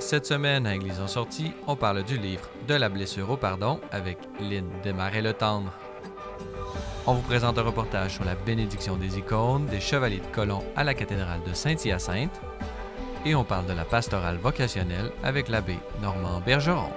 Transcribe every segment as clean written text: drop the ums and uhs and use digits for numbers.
Cette semaine, à Église en sortie, on parle du livre De la blessure au pardon avec Lynn Desmarais-Letendre. On vous présente un reportage sur la bénédiction des icônes des Chevaliers de Colomb à la cathédrale de Saint-Hyacinthe et on parle de la pastorale vocationnelle avec l'abbé Normand Bergeron.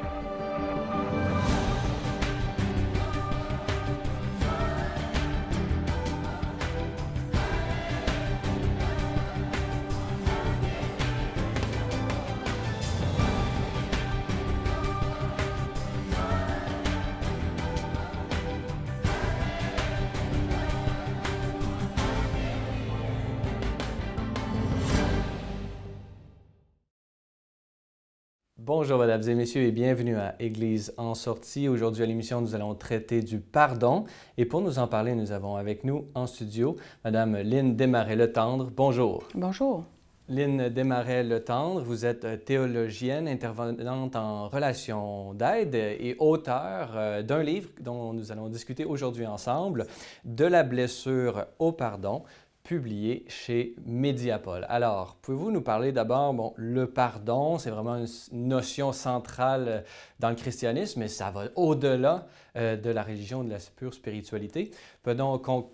Bonjour mesdames et messieurs et bienvenue à Église en sortie. Aujourd'hui à l'émission, nous allons traiter du pardon et pour nous en parler, nous avons avec nous en studio Madame Lynn Desmarais-Letendre. Bonjour. Bonjour. Lynn Desmarais-Letendre, vous êtes théologienne, intervenante en relations d'aide et auteure d'un livre dont nous allons discuter aujourd'hui ensemble, De la blessure au pardon, publié chez Mediapol. Alors, pouvez-vous nous parler d'abord, le pardon, c'est vraiment une notion centrale dans le christianisme, mais ça va au-delà de la religion, de la pure spiritualité.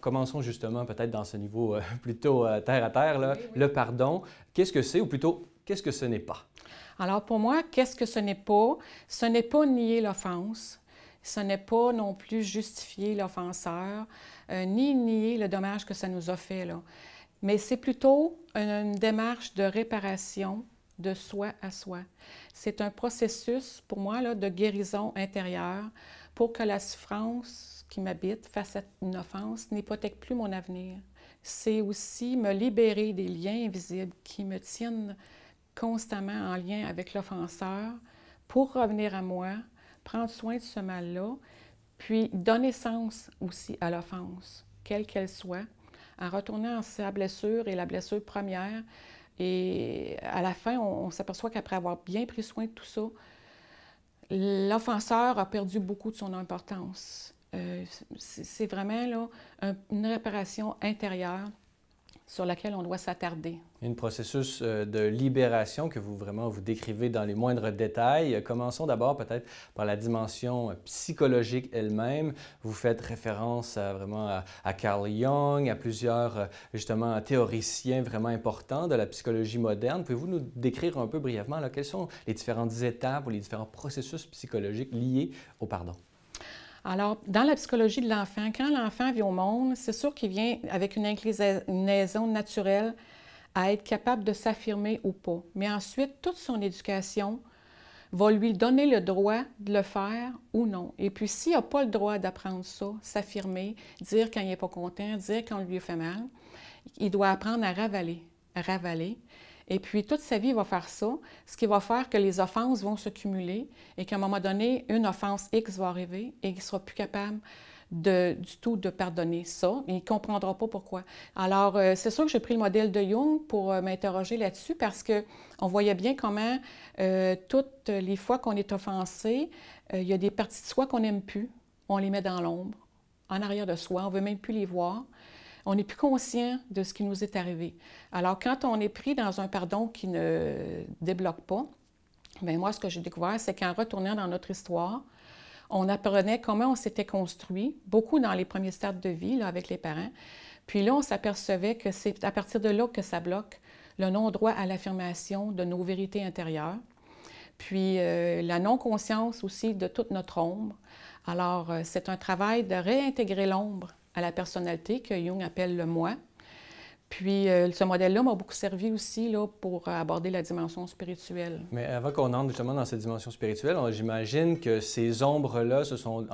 Commençons justement peut-être dans ce niveau plutôt terre à terre, là. Oui. Le pardon, qu'est-ce que c'est, ou plutôt, qu'est-ce que ce n'est pas? Alors pour moi, qu'est-ce que ce n'est pas? Ce n'est pas nier l'offense. Ce n'est pas non plus justifier l'offenseur, ni nier le dommage que ça nous a fait, là. Mais c'est plutôt une démarche de réparation de soi à soi. C'est un processus, pour moi, là, de guérison intérieure pour que la souffrance qui m'habite face à une offense n'hypothèque plus mon avenir. C'est aussi me libérer des liens invisibles qui me tiennent constamment en lien avec l'offenseur pour revenir à moi, prendre soin de ce mal-là, puis donner sens aussi à l'offense, quelle qu'elle soit, en retournant à sa blessure et la blessure première. Et à la fin, on s'aperçoit qu'après avoir bien pris soin de tout ça, l'offenseur a perdu beaucoup de son importance. C'est vraiment là, une réparation intérieure sur laquelle on doit s'attarder. Un processus de libération que vous décrivez dans les moindres détails. Commençons d'abord peut-être par la dimension psychologique elle-même. Vous faites référence à Carl Jung, à plusieurs justement théoriciens vraiment importants de la psychologie moderne. Pouvez-vous nous décrire un peu brièvement là, quelles sont les différentes étapes ou les différents processus psychologiques liés au pardon? Alors, dans la psychologie de l'enfant, quand l'enfant vient au monde, c'est sûr qu'il vient avec une inclinaison naturelle à être capable de s'affirmer ou pas. Mais ensuite, toute son éducation va lui donner le droit de le faire ou non. Et puis, s'il n'a pas le droit d'apprendre ça, s'affirmer, dire quand il n'est pas content, dire quand on lui a fait mal, il doit apprendre à ravaler. Et puis, toute sa vie, il va faire ça, ce qui va faire que les offenses vont se cumuler et qu'à un moment donné, une offense X va arriver et il ne sera plus capable du tout de pardonner ça. Il ne comprendra pas pourquoi. Alors, c'est sûr que j'ai pris le modèle de Jung pour m'interroger là-dessus parce qu'on voyait bien comment toutes les fois qu'on est offensé, il y a des parties de soi qu'on n'aime plus. On les met dans l'ombre, en arrière de soi. On ne veut même plus les voir. On n'est plus conscient de ce qui nous est arrivé. Alors, quand on est pris dans un pardon qui ne débloque pas, bien moi, ce que j'ai découvert, c'est qu'en retournant dans notre histoire, on apprenait comment on s'était construit, beaucoup dans les premiers stades de vie là, avec les parents. Puis là, on s'apercevait que c'est à partir de là que ça bloque le non-droit à l'affirmation de nos vérités intérieures. Puis la non-conscience aussi de toute notre ombre. Alors, c'est un travail de réintégrer l'ombre à la personnalité que Jung appelle le moi. Puis ce modèle-là m'a beaucoup servi aussi là, pour aborder la dimension spirituelle. Mais avant qu'on entre justement dans cette dimension spirituelle, j'imagine que ces ombres-là, ce sont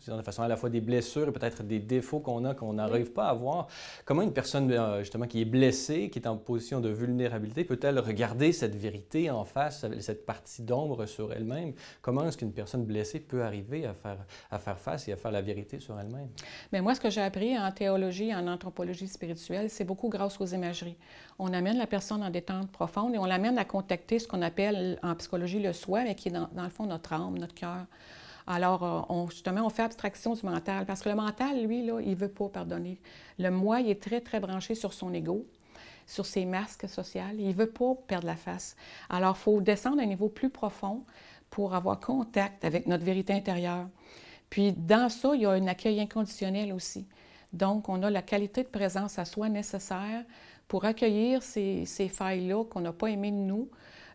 de façon à la fois des blessures et peut-être des défauts qu'on n'arrive pas à voir. Comment une personne justement qui est blessée, qui est en position de vulnérabilité, peut-elle regarder cette vérité en face, cette partie d'ombre sur elle-même? Comment est-ce qu'une personne blessée peut arriver à faire face et à faire la vérité sur elle-même? Bien, moi, ce que j'ai appris en théologie, en anthropologie spirituelle, c'est beaucoup grâce aux imageries. On amène la personne en détente profonde et on l'amène à contacter ce qu'on appelle en psychologie le soi, mais qui est dans le fond notre âme, notre cœur. Alors, justement, on fait abstraction du mental, parce que le mental, lui, là, il ne veut pas pardonner. Le moi, il est très, très branché sur son ego. sur ses masques sociaux. Il ne veut pas perdre la face. Alors, il faut descendre à un niveau plus profond pour avoir contact avec notre vérité intérieure. Puis, dans ça, il y a un accueil inconditionnel aussi. Donc, on a la qualité de présence à soi nécessaire pour accueillir ces failles-là qu'on n'a pas aimées de nous.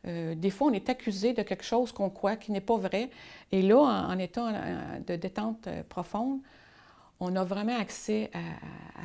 Des fois, on est accusé de quelque chose qu'on croit qui n'est pas vrai. Et là, en état de détente profonde, on a vraiment accès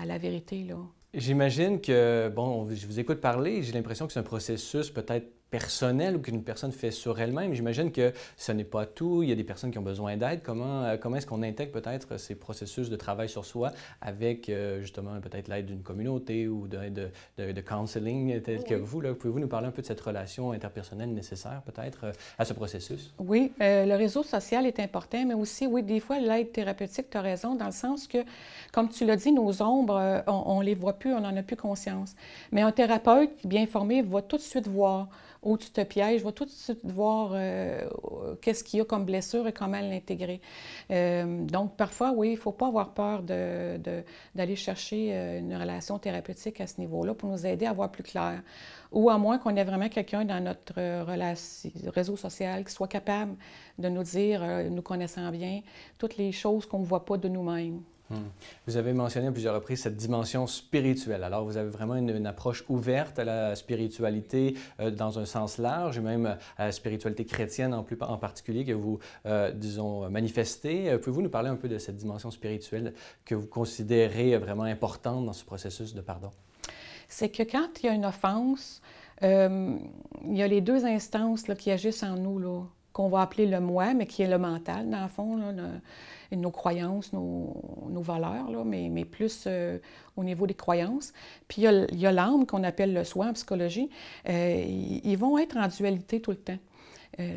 à la vérité, là. J'imagine que, bon, je vous écoute parler, j'ai l'impression que c'est un processus peut-être personnel ou qu'une personne fait sur elle-même. J'imagine que ce n'est pas tout, il y a des personnes qui ont besoin d'aide. Comment est-ce qu'on intègre peut-être ces processus de travail sur soi avec justement peut-être l'aide d'une communauté ou de counseling tel que vous? Là, pouvez-vous nous parler un peu de cette relation interpersonnelle nécessaire peut-être à ce processus? Oui, le réseau social est important, mais aussi, oui, des fois, l'aide thérapeutique, tu as raison, dans le sens que, comme tu l'as dit, nos ombres, on ne les voit plus, on n'en a plus conscience. Mais un thérapeute bien formé va tout de suite voir où tu te pièges, va tout de suite voir qu'est-ce qu'il y a comme blessure et comment l'intégrer. Donc, parfois, oui, il ne faut pas avoir peur d'aller chercher une relation thérapeutique à ce niveau-là pour nous aider à voir plus clair. Ou à moins qu'on ait vraiment quelqu'un dans notre réseau social qui soit capable de nous dire, nous connaissant bien, toutes les choses qu'on ne voit pas de nous-mêmes. Vous avez mentionné à plusieurs reprises cette dimension spirituelle. Alors, vous avez vraiment une approche ouverte à la spiritualité dans un sens large, et même à la spiritualité chrétienne en particulier que vous, disons, manifestez. Pouvez-vous nous parler un peu de cette dimension spirituelle que vous considérez vraiment importante dans ce processus de pardon? C'est que quand il y a une offense, il y a les deux instances là, qui agissent en nous, là, qu'on va appeler le moi, mais qui est le mental, dans le fond, là, nos croyances, nos valeurs, là, mais plus au niveau des croyances. Puis il y a l'âme qu'on appelle le soi en psychologie. Ils vont être en dualité tout le temps.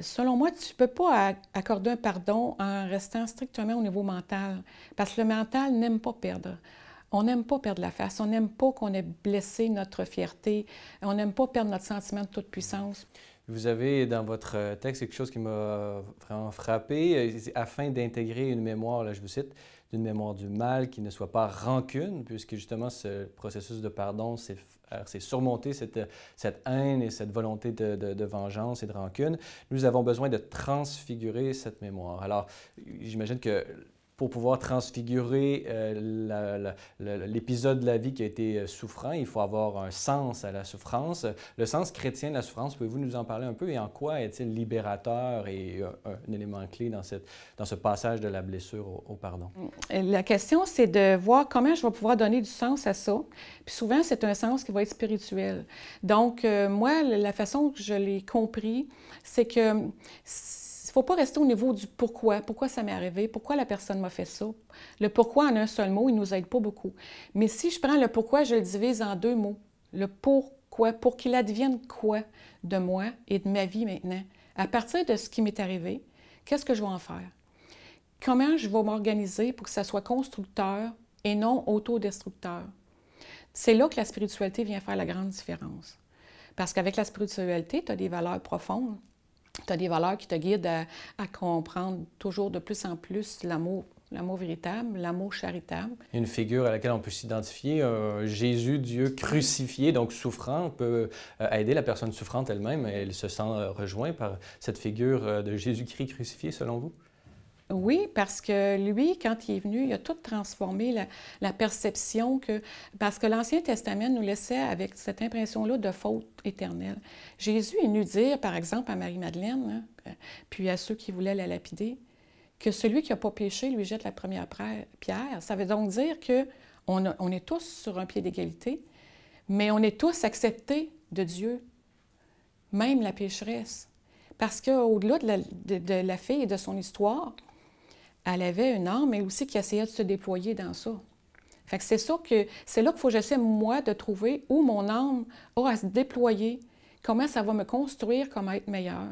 Selon moi, tu ne peux pas accorder un pardon en restant strictement au niveau mental, parce que le mental n'aime pas perdre. On n'aime pas perdre la face, on n'aime pas qu'on ait blessé notre fierté, on n'aime pas perdre notre sentiment de toute puissance. Vous avez dans votre texte quelque chose qui m'a vraiment frappé, afin d'intégrer une mémoire, là je vous cite, d'une mémoire du mal qui ne soit pas rancune, puisque justement ce processus de pardon, c'est surmonter cette haine et cette volonté de vengeance et de rancune. Nous avons besoin de transfigurer cette mémoire. Alors, j'imagine que pour pouvoir transfigurer l'épisode de la vie qui a été souffrant, il faut avoir un sens à la souffrance. Le sens chrétien de la souffrance, pouvez-vous nous en parler un peu et en quoi est-il libérateur et un élément clé dans ce passage de la blessure au pardon? La question, c'est de voir comment je vais pouvoir donner du sens à ça. Puis souvent, c'est un sens qui va être spirituel. Donc, moi, la façon que je l'ai compris, c'est que il ne faut pas rester au niveau du pourquoi. Pourquoi ça m'est arrivé? Pourquoi la personne m'a fait ça? Le pourquoi en un seul mot, il ne nous aide pas beaucoup. Mais si je prends le pourquoi, je le divise en deux mots. Le pourquoi, pour qu'il advienne quoi de moi et de ma vie maintenant? À partir de ce qui m'est arrivé, qu'est-ce que je vais en faire? Comment je vais m'organiser pour que ça soit constructeur et non autodestructeur? C'est là que la spiritualité vient faire la grande différence. Parce qu'avec la spiritualité, tu as des valeurs profondes. Tu as des valeurs qui te guident à comprendre toujours de plus en plus l'amour véritable, l'amour charitable. Une figure à laquelle on peut s'identifier, Jésus, Dieu crucifié, donc souffrant, peut aider la personne souffrante elle-même. Elle se sent rejointe par cette figure de Jésus-Christ crucifié, selon vous? Oui, parce que lui, quand il est venu, il a tout transformé, la perception que... Parce que l'Ancien Testament nous laissait avec cette impression-là de faute éternelle. Jésus est venu dire, par exemple, à Marie-Madeleine, hein, puis à ceux qui voulaient la lapider, que celui qui n'a pas péché lui jette la première pierre. Ça veut donc dire qu'on est tous sur un pied d'égalité, mais on est tous acceptés de Dieu, même la pécheresse. Parce qu'au-delà de la fille et de son histoire, elle avait une âme, mais aussi qui essayait de se déployer dans ça. Fait que c'est là qu'il faut que j'essaie, moi, de trouver où mon âme a à se déployer, comment ça va me construire, comment être meilleure.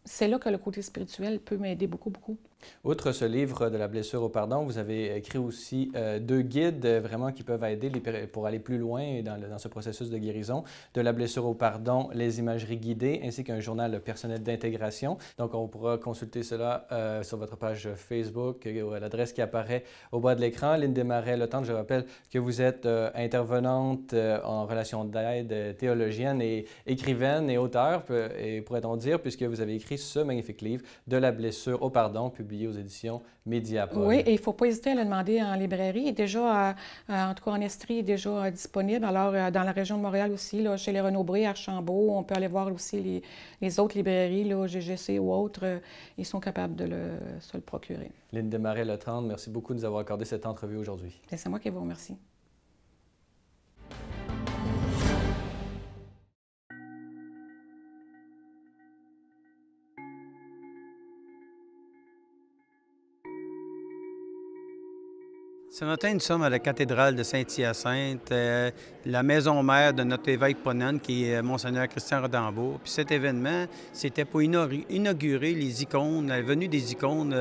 C'est là que le côté spirituel peut m'aider beaucoup, beaucoup. Outre ce livre de la blessure au pardon, vous avez écrit aussi 2 guides vraiment qui peuvent aider pour aller plus loin dans ce processus de guérison. De la blessure au pardon, les imageries guidées, ainsi qu'un journal personnel d'intégration. Donc, on pourra consulter cela sur votre page Facebook ou à l'adresse qui apparaît au bas de l'écran. Lynn Desmarais-Letendre, je rappelle que vous êtes intervenante en relation d'aide, théologienne et écrivaine et auteure, et pourrait-on dire, puisque vous avez écrit ce magnifique livre de la blessure au pardon, publié aux éditions Mediapol. Oui, et il ne faut pas hésiter à le demander en librairie. Il est déjà, en tout cas en Estrie, il est déjà disponible. Alors, dans la région de Montréal aussi, là, chez les Renaud-Bré, Archambault, on peut aller voir aussi les autres librairies, là, GGC ou autres, ils sont capables de se le procurer. Lynn Desmarais-Letendre, merci beaucoup de nous avoir accordé cette entrevue aujourd'hui. C'est moi qui vous remercie. Ce matin, nous sommes à la cathédrale de Saint-Hyacinthe, la maison mère de notre évêque Ponen, qui est Monseigneur Christian Rodambourg. Puis cet événement, c'était pour inaugurer les icônes, la venue des icônes,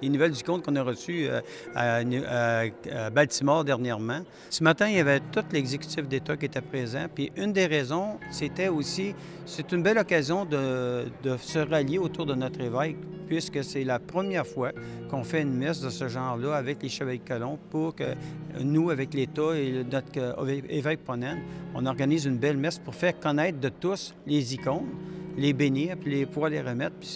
les nouvelles icônes qu'on a reçues à Baltimore dernièrement. Ce matin, il y avait tout l'exécutif d'État qui était présent. Puis une des raisons, c'était aussi, c'est une belle occasion de se rallier autour de notre évêque, puisque c'est la première fois qu'on fait une messe de ce genre-là avec les Chevaliers de Colomb pour que nous, avec l'État et notre évêque Ponen, on organise une belle messe pour faire connaître de tous les icônes, les bénir, puis pouvoir les remettre. Puis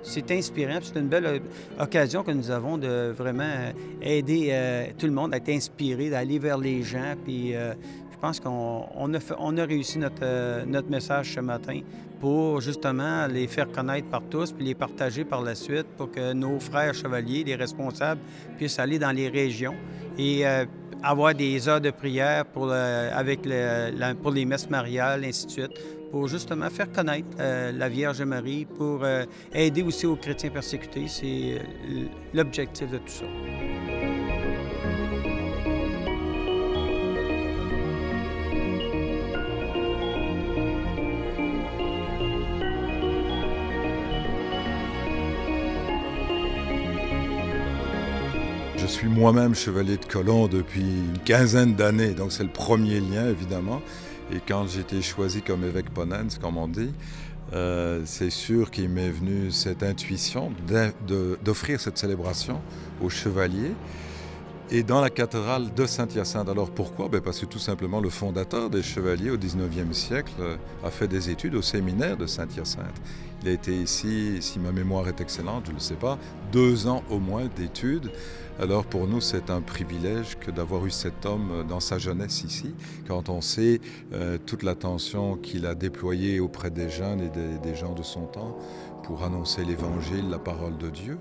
c'est inspirant, puis c'est une belle occasion que nous avons de vraiment aider tout le monde à être inspiré, d'aller vers les gens, puis je pense qu'on a réussi notre message ce matin pour justement les faire connaître par tous puis les partager par la suite pour que nos frères chevaliers, les responsables, puissent aller dans les régions et avoir des heures de prière pour les messes mariales, ainsi de suite, pour justement faire connaître la Vierge Marie, pour aider aussi aux chrétiens persécutés. C'est l'objectif de tout ça. Je suis moi-même chevalier de Colomb depuis une quinzaine d'années, donc c'est le premier lien évidemment. Et quand j'ai été choisi comme évêque Ponen, comme on dit, c'est sûr qu'il m'est venu cette intuition d'offrir cette célébration aux chevaliers. Et dans la cathédrale de Saint-Hyacinthe. Alors pourquoi? Parce que tout simplement le fondateur des chevaliers au 19e siècle a fait des études au séminaire de Saint-Hyacinthe. Il a été ici, si ma mémoire est excellente, je ne le sais pas, 2 ans au moins d'études. Alors pour nous, c'est un privilège que d'avoir eu cet homme dans sa jeunesse ici, quand on sait toute l'attention qu'il a déployée auprès des jeunes et des gens de son temps pour annoncer l'Évangile, la parole de Dieu.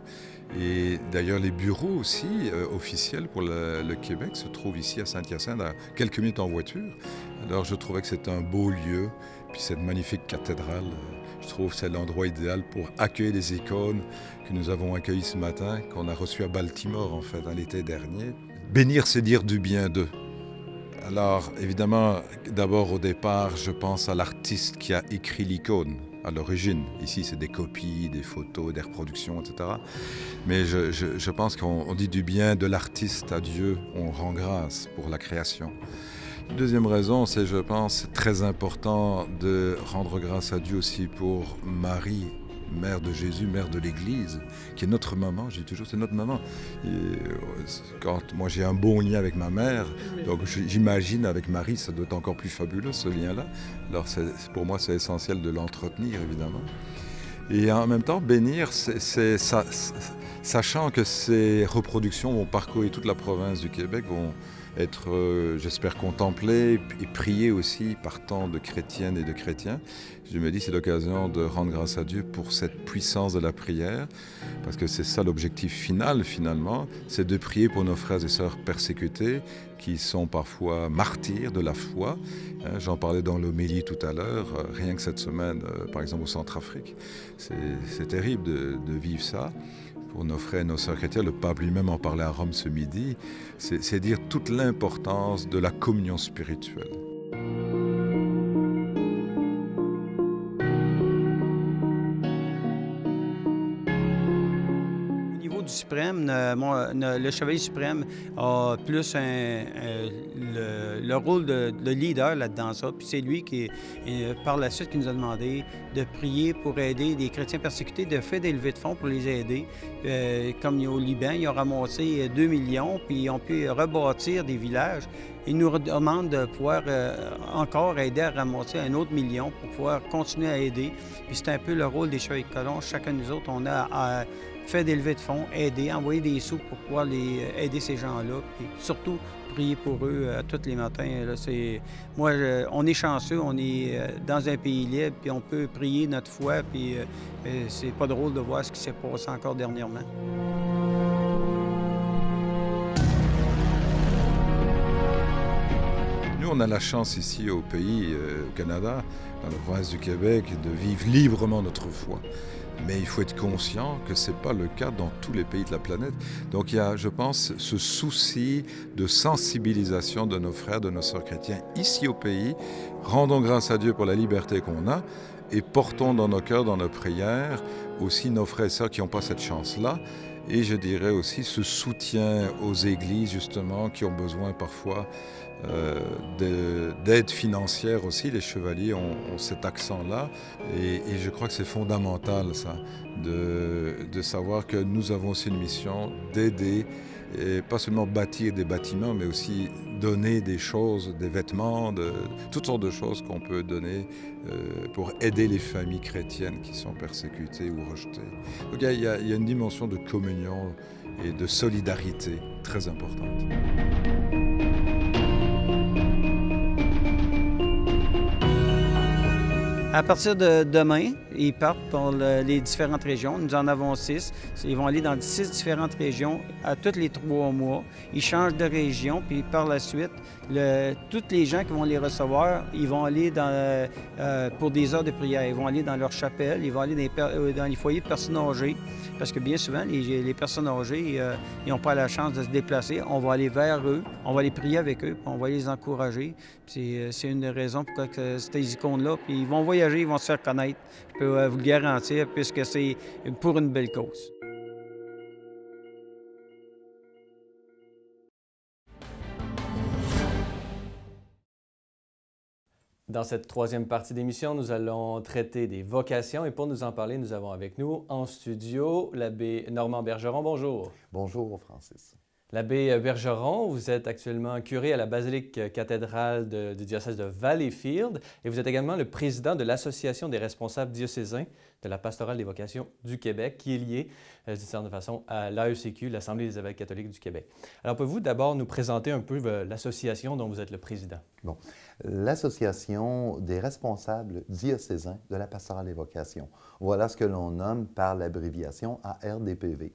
Et d'ailleurs, les bureaux aussi officiels pour le Québec se trouvent ici à Saint-Hyacinthe, à quelques minutes en voiture. Alors je trouvais que c'était un beau lieu, puis cette magnifique cathédrale, je trouve que c'est l'endroit idéal pour accueillir les icônes que nous avons accueillies ce matin, qu'on a reçues à Baltimore en fait, l'été dernier. Bénir, c'est dire du bien d'eux. Alors évidemment, d'abord au départ, je pense à l'artiste qui a écrit l'icône. À l'origine. Ici, c'est des copies, des photos, des reproductions, etc. Mais je pense qu'on dit du bien de l'artiste à Dieu, on rend grâce pour la création. Deuxième raison, c'est, je pense, très important de rendre grâce à Dieu aussi pour Marie, mère de Jésus, mère de l'Église, qui est notre maman. Je dis toujours, c'est notre maman. Et quand moi j'ai un bon lien avec ma mère, donc j'imagine avec Marie, ça doit être encore plus fabuleux ce lien-là. Alors pour moi, c'est essentiel de l'entretenir, évidemment. Et en même temps, bénir, sachant que ces reproductions vont parcourir toute la province du Québec, vont être, j'espère, contemplées et priées aussi par tant de chrétiennes et de chrétiens. Je me dis c'est l'occasion de rendre grâce à Dieu pour cette puissance de la prière, parce que c'est ça l'objectif final finalement, c'est de prier pour nos frères et sœurs persécutés, qui sont parfois martyrs de la foi. J'en parlais dans l'homélie tout à l'heure, rien que cette semaine, par exemple au Centrafrique. C'est terrible de vivre ça. Pour nos frères et nos sœurs chrétiens, le pape lui-même en parlait à Rome ce midi, c'est dire toute l'importance de la communion spirituelle. Au niveau du suprême, le chevalier suprême a plus le rôle de leader là-dedans, ça. Puis c'est lui qui, par la suite, qui nous a demandé de prier pour aider les chrétiens persécutés, de faire des levées de fonds pour les aider. Comme au Liban, ils ont ramassé 2 millions, puis ils ont pu rebâtir des villages. Ils nous demandent de pouvoir encore aider à ramasser 1 autre million pour pouvoir continuer à aider. Puis c'est un peu le rôle des Chevaliers de Colomb. Chacun de nous autres, on a fait des levées de fonds, aider, envoyer des sous pour pouvoir aider ces gens-là. Puis surtout, prier pour eux tous les matins. Là, on est chanceux, on est dans un pays libre, puis on peut prier notre foi, puis c'est pas drôle de voir ce qui s'est passé encore dernièrement. Nous, on a la chance ici au pays, au Canada, dans la province du Québec, de vivre librement notre foi. Mais il faut être conscient que ce n'est pas le cas dans tous les pays de la planète. Donc il y a, je pense, ce souci de sensibilisation de nos frères, de nos sœurs chrétiens ici au pays. Rendons grâce à Dieu pour la liberté qu'on a et portons dans nos cœurs, dans nos prières, aussi nos frères et sœurs qui n'ont pas cette chance-là. Et je dirais aussi ce soutien aux églises, justement, qui ont besoin parfois d'aide financière aussi. Les chevaliers ont cet accent-là. Et je crois que c'est fondamental, ça, de savoir que nous avons aussi une mission d'aider, et pas seulement bâtir des bâtiments, mais aussi donner des choses, des vêtements, toutes sortes de choses qu'on peut donner pour aider les familles chrétiennes qui sont persécutées ou rejetées. Donc il y a une dimension de communion et de solidarité très importante. À partir de demain, ils partent pour les différentes régions. Nous en avons 6. Ils vont aller dans 6 différentes régions à tous les 3 mois. Ils changent de région, puis par la suite, tous les gens qui vont les recevoir, ils vont aller pour des heures de prière. Ils vont aller dans leur chapelle, ils vont aller dans les foyers de personnes âgées. Parce que bien souvent, les personnes âgées, ils n'ont pas la chance de se déplacer. On va aller vers eux, on va aller prier avec eux, puis on va les encourager. C'est une des raisons pourquoi ces icônes-là, puis ils vont voyager, ils vont se faire connaître. Je peux vous le garantir, puisque c'est pour une belle cause. Dans cette troisième partie d'émission, nous allons traiter des vocations et pour nous en parler, nous avons avec nous en studio l'abbé Normand Bergeron. Bonjour. Bonjour, Francis. L'abbé Bergeron, vous êtes actuellement curé à la basilique cathédrale du diocèse de Valleyfield et vous êtes également le président de l'Association des responsables diocésains de la pastorale des vocations du Québec, qui est liée, d'une certaine façon, à l'AECQ, l'Assemblée des évêques catholiques du Québec. Alors, pouvez-vous d'abord nous présenter un peu l'association dont vous êtes le président? Bon. L'Association des responsables diocésains de la pastorale des vocations. Voilà ce que l'on nomme par l'abréviation ARDPV.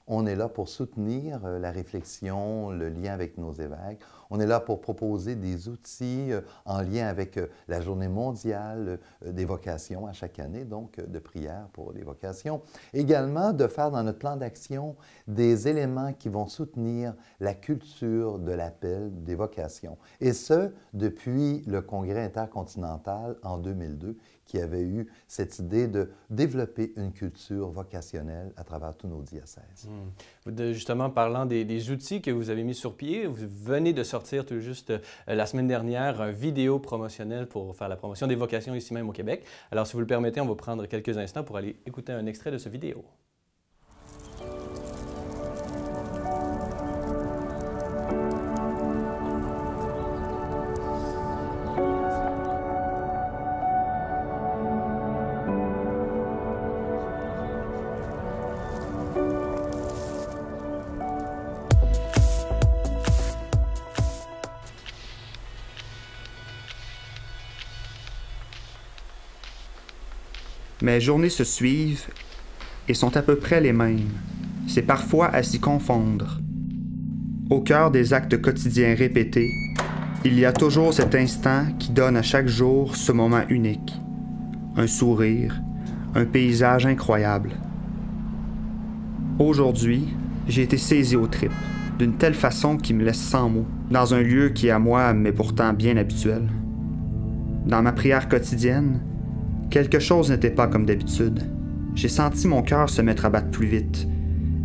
On est là pour soutenir la réflexion, le lien avec nos évêques. On est là pour proposer des outils en lien avec la Journée mondiale des vocations à chaque année, donc de prière pour les vocations. Également, de faire dans notre plan d'action des éléments qui vont soutenir la culture de l'appel des vocations. Et ce, depuis le Congrès intercontinental en 2002, qui avait eu cette idée de développer une culture vocationnelle à travers tous nos diocèses. Justement, parlant des outils que vous avez mis sur pied, vous venez de sortir tout juste la semaine dernière un vidéo promotionnel pour faire la promotion des vocations ici même au Québec. Alors, si vous le permettez, on va prendre quelques instants pour aller écouter un extrait de ce vidéo. Mes journées se suivent et sont à peu près les mêmes. C'est parfois à s'y confondre. Au cœur des actes quotidiens répétés, il y a toujours cet instant qui donne à chaque jour ce moment unique. Un sourire, un paysage incroyable. Aujourd'hui, j'ai été saisi aux tripes, d'une telle façon qui me laisse sans mots, dans un lieu qui à moi m'est pourtant bien habituel. Dans ma prière quotidienne, quelque chose n'était pas comme d'habitude. J'ai senti mon cœur se mettre à battre plus vite.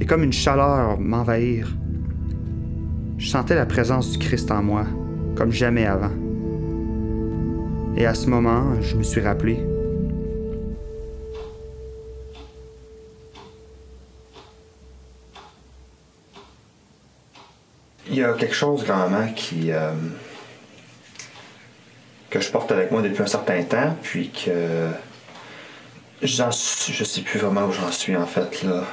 et comme une chaleur m'envahir. Je sentais la présence du Christ en moi, comme jamais avant. Et à ce moment, je me suis rappelé. Il y a quelque chose grand-maman que je porte avec moi depuis un certain temps, puis que je sais plus vraiment où j'en suis en fait là.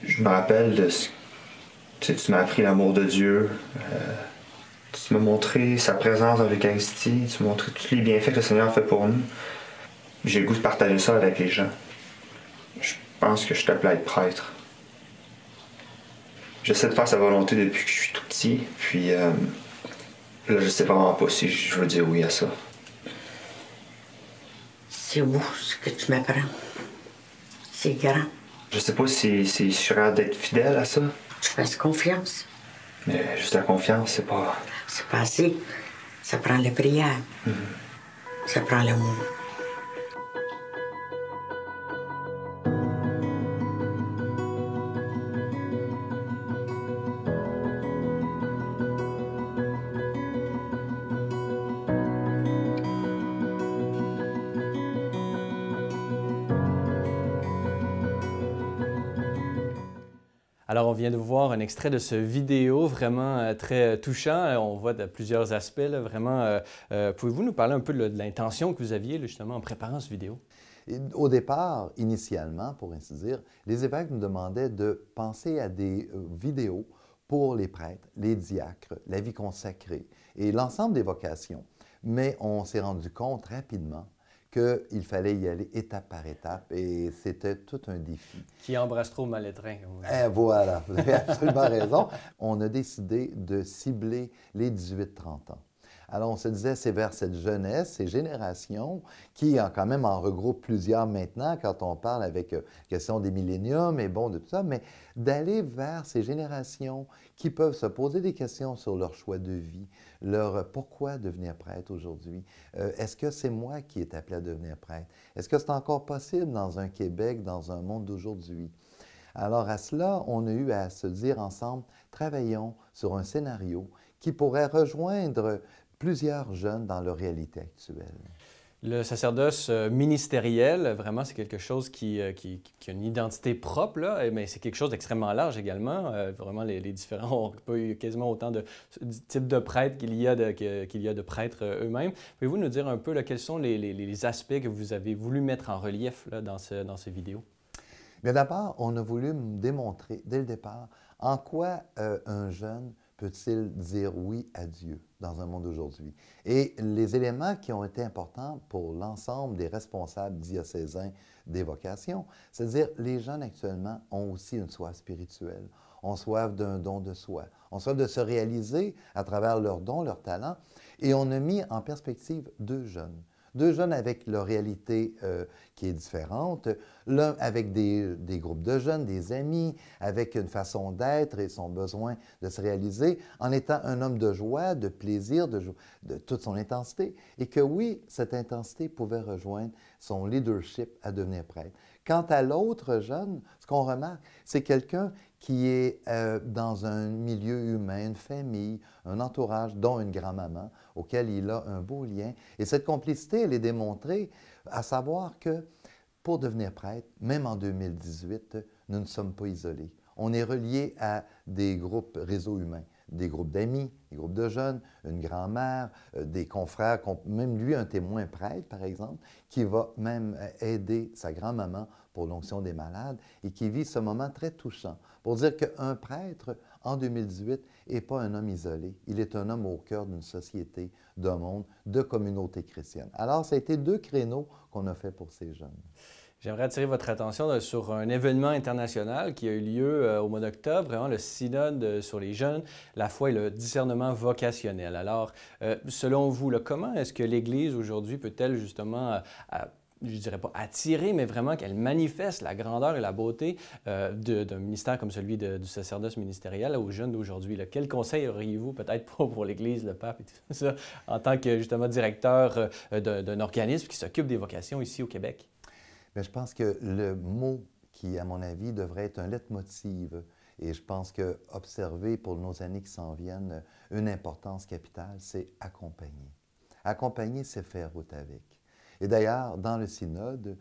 Je me rappelle de ce tu m'as appris l'amour de Dieu, tu m'as montré sa présence dans l'Eucharistie, tu m'as montré tous les bienfaits que le Seigneur a fait pour nous. J'ai le goût de partager ça avec les gens. Je pense que je suis appelé à être prêtre. J'essaie de faire sa volonté depuis que je suis tout petit, puis là, je sais vraiment pas si je veux dire oui à ça. C'est beau ce que tu m'apprends. C'est grand. Je sais pas si je suis capable d'être fidèle à ça. Tu fasses confiance. Mais juste la confiance, c'est pas... C'est pas assez. Ça prend la prière. Ça prend l'amour. Alors, on vient de voir un extrait de ce vidéo vraiment très touchant. On voit de plusieurs aspects, là, vraiment. Pouvez-vous nous parler un peu de l'intention que vous aviez là, justement en préparant ce vidéo? Au départ, initialement, pour ainsi dire, les évêques nous demandaient de penser à des vidéos pour les prêtres, les diacres, la vie consacrée et l'ensemble des vocations. Mais on s'est rendu compte rapidement qu'il fallait y aller étape par étape et c'était tout un défi. Qui embrasse trop mal étreint. Voilà, vous avez absolument raison. On a décidé de cibler les 18-30 ans. Alors, on se disait, c'est vers cette jeunesse, ces générations, qui quand même en regroupe plusieurs maintenant, quand on parle avec question des milléniums et bon, de tout ça, mais d'aller vers ces générations qui peuvent se poser des questions sur leur choix de vie, leur pourquoi devenir prêtre aujourd'hui. Est-ce que c'est moi qui est appelé à devenir prêtre? Est-ce que c'est encore possible dans un Québec, dans un monde d'aujourd'hui? Alors, à cela, on a eu à se dire ensemble, travaillons sur un scénario qui pourrait rejoindre plusieurs jeunes dans leur réalité actuelle. Le sacerdoce ministériel, vraiment, c'est quelque chose qui a une identité propre, là, mais c'est quelque chose d'extrêmement large également. Vraiment, les différents ont pas eu quasiment autant de types de prêtres qu'il y a de prêtres eux-mêmes. Pouvez-vous nous dire un peu là, quels sont les aspects que vous avez voulu mettre en relief là, dans ces vidéos? Bien d'abord, on a voulu démontrer dès le départ en quoi un jeune peut-il dire oui à Dieu dans un monde d'aujourd'hui. Et les éléments qui ont été importants pour l'ensemble des responsables diocésains des vocations, c'est-à-dire les jeunes actuellement ont aussi une soif spirituelle, ont soif d'un don de soi, ont soif de se réaliser à travers leurs dons, leurs talents. Et on a mis en perspective deux jeunes avec leur réalité qui est différente, l'un avec des groupes de jeunes, des amis, avec une façon d'être et son besoin de se réaliser, en étant un homme de joie, de plaisir, de toute son intensité, et que oui, cette intensité pouvait rejoindre son leadership à devenir prêtre. Quant à l'autre jeune, ce qu'on remarque, c'est quelqu'un qui est dans un milieu humain, une famille, un entourage, dont une grand-maman, auquel il a un beau lien. Et cette complicité, elle est démontrée, à savoir que pour devenir prêtre, même en 2018, nous ne sommes pas isolés. On est reliés à des groupes, réseaux humains, des groupes d'amis, des groupes de jeunes, une grand-mère, des confrères, même lui, un témoin prêtre, par exemple, qui va même aider sa grand-maman pour l'onction des malades et qui vit ce moment très touchant pour dire qu'un prêtre, en 2018, n'est pas un homme isolé. Il est un homme au cœur d'une société, d'un monde, de communauté chrétienne. Alors, ça a été deux créneaux qu'on a fait pour ces jeunes. J'aimerais attirer votre attention sur un événement international qui a eu lieu au mois d'octobre, vraiment le synode sur les jeunes, la foi et le discernement vocationnel. Alors, selon vous, là, comment est-ce que l'Église aujourd'hui peut-elle justement, je ne dirais pas attirer, mais vraiment qu'elle manifeste la grandeur et la beauté d'un ministère comme celui du sacerdoce ministériel aux jeunes d'aujourd'hui? Quel conseil auriez-vous peut-être pour l'Église, le pape et tout ça, en tant que justement directeur d'un organisme qui s'occupe des vocations ici au Québec? Bien, je pense que le mot qui, à mon avis, devrait être un leitmotiv. Et je pense qu'observer pour nos années qui s'en viennent une importance capitale, c'est accompagner. Accompagner, c'est faire route avec. Et d'ailleurs, dans le synode,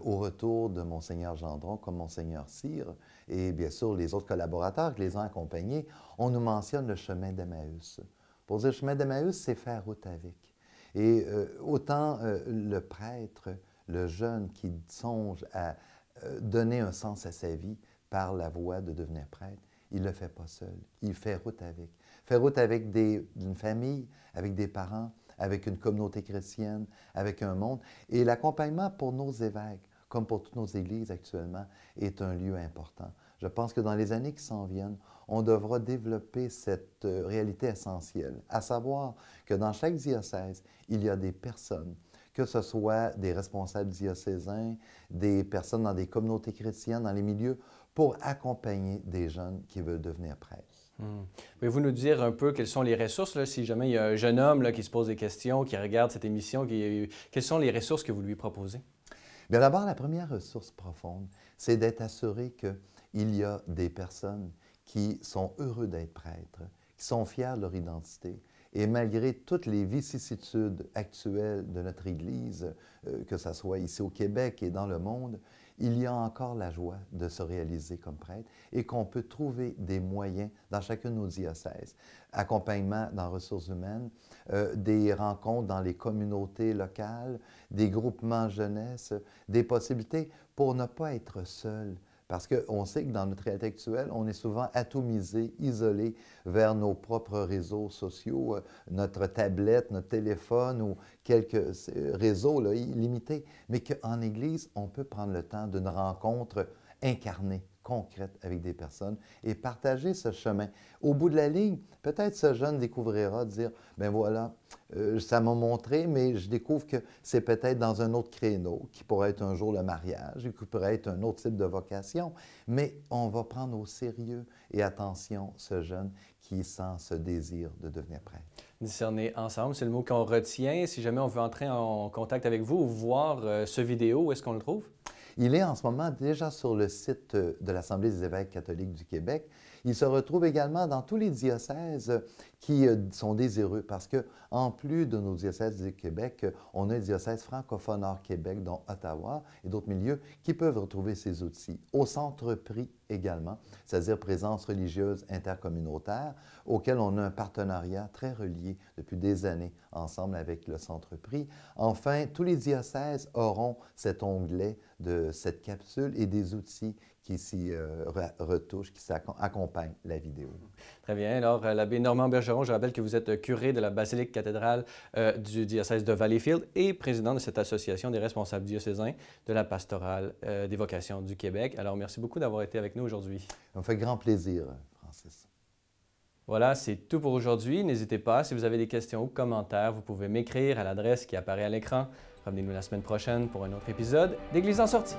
au retour de Monseigneur Gendron comme Monseigneur Cyr, et bien sûr les autres collaborateurs qui les ont accompagnés, on nous mentionne le chemin d'Emmaüs. Pour dire, le chemin d'Emmaüs, c'est faire route avec. Et autant le prêtre, le jeune qui songe à donner un sens à sa vie par la voie de devenir prêtre, il ne le fait pas seul, il fait route avec. Faire route avec une famille, avec des parents, avec une communauté chrétienne, avec un monde. Et l'accompagnement pour nos évêques, comme pour toutes nos églises actuellement, est un lieu important. Je pense que dans les années qui s'en viennent, on devra développer cette réalité essentielle, à savoir que dans chaque diocèse, il y a des personnes, que ce soit des responsables diocésains, des personnes dans des communautés chrétiennes, dans les milieux, pour accompagner des jeunes qui veulent devenir prêtres. Pouvez-vous nous dire un peu quelles sont les ressources, là, si jamais il y a un jeune homme là, qui se pose des questions, qui regarde cette émission, quelles sont les ressources que vous lui proposez? Bien d'abord, la première ressource profonde, c'est d'être assuré qu'il y a des personnes qui sont heureux d'être prêtres, qui sont fiers de leur identité. Et malgré toutes les vicissitudes actuelles de notre Église, que ce soit ici au Québec et dans le monde, il y a encore la joie de se réaliser comme prêtre et qu'on peut trouver des moyens dans chacun de nos diocèses. Accompagnement dans ressources humaines, des rencontres dans les communautés locales, des groupements jeunesse, des possibilités pour ne pas être seul. Parce qu'on sait que dans notre réalité actuelle, on est souvent atomisé, isolé vers nos propres réseaux sociaux, notre tablette, notre téléphone ou quelques réseaux là, limités. Mais qu'en Église, on peut prendre le temps d'une rencontre incarnée, concrète avec des personnes et partager ce chemin. Au bout de la ligne, peut-être ce jeune découvrira, dire, ben voilà, ça m'a montré, mais je découvre que c'est peut-être dans un autre créneau, qui pourrait être un jour le mariage, qui pourrait être un autre type de vocation, mais on va prendre au sérieux et attention ce jeune qui sent ce désir de devenir prêtre. Discerner ensemble, c'est le mot qu'on retient. Si jamais on veut entrer en contact avec vous ou voir ce vidéo, où est-ce qu'on le trouve? Il est en ce moment déjà sur le site de l'Assemblée des évêques catholiques du Québec. Il se retrouve également dans tous les diocèses qui sont désireux parce que, en plus de nos diocèses du Québec, on a un diocèse francophone hors Québec, dont Ottawa et d'autres milieux, qui peuvent retrouver ces outils. Au Centre Prix également, c'est-à-dire présence religieuse intercommunautaire, auquel on a un partenariat très relié depuis des années ensemble avec le Centre Prix. Enfin, tous les diocèses auront cet onglet de cette capsule et des outils qui s'y retouchent, qui accompagnent la vidéo. Très bien. Alors, l'abbé Normand Bergeron, je rappelle que vous êtes curé de la basilique cathédrale du diocèse de Valleyfield et président de cette association des responsables diocésains de la pastorale des vocations du Québec. Alors, merci beaucoup d'avoir été avec nous aujourd'hui. Ça me fait grand plaisir, Francis. Voilà, c'est tout pour aujourd'hui. N'hésitez pas, si vous avez des questions ou commentaires, vous pouvez m'écrire à l'adresse qui apparaît à l'écran. Revenez-nous la semaine prochaine pour un autre épisode d'Église en sortie.